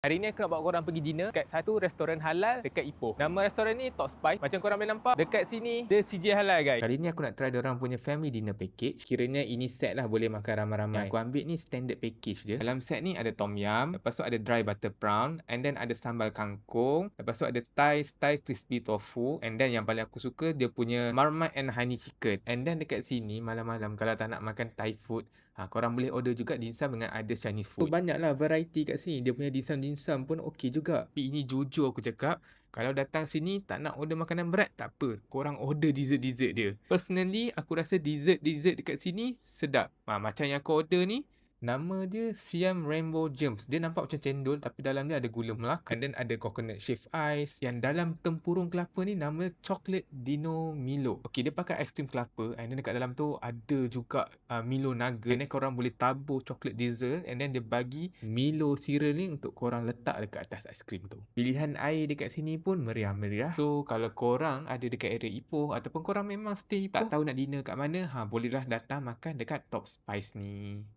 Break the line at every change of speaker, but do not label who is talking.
Hari ni aku nak bawa korang pergi dinner kat satu restoran halal dekat Ipoh. Nama restoran ni Top Spice. Macam korang boleh nampak, dekat sini dia CJ halal guys. Kali ni aku nak try diorang punya family dinner package. Kiranya ini set lah, boleh makan ramai-ramai. Yang aku ambil ni standard package je. Dalam set ni ada tom yum, lepas tu ada dry butter prawn, and then ada sambal kangkung, lepas tu ada Thai crispy tofu, and then yang paling aku suka dia punya marmite and honey chicken. And then dekat sini malam-malam kalau tak nak makan Thai food, korang boleh order juga dimsum dengan ada Chinese food. Banyaklah variety kat sini. Dia punya dimsum pun okey juga. Tapi ini jujur aku cakap, kalau datang sini tak nak order makanan berat, tak apa. Korang order dessert-dessert dia. Personally, aku rasa dessert-dessert dekat sini sedap. Macam yang aku order ni, nama dia Siam Rainbow Gems. Dia nampak macam cendol tapi dalam dia ada gula Melaka. And then ada coconut shaved ice. Yang dalam tempurung kelapa ni nama Chocolate Dino Milo. Okay, dia pakai aiskrim kelapa. And then dekat dalam tu ada juga Milo Nugget. And then korang boleh tabur chocolate dessert. And then dia bagi Milo cereal ni untuk korang letak dekat atas aiskrim tu. Pilihan air dekat sini pun meriah-meriah. So, kalau korang ada dekat area Ipoh ataupun korang memang stay Ipoh, tak tahu nak dinner kat mana, bolehlah datang makan dekat Top Spice ni.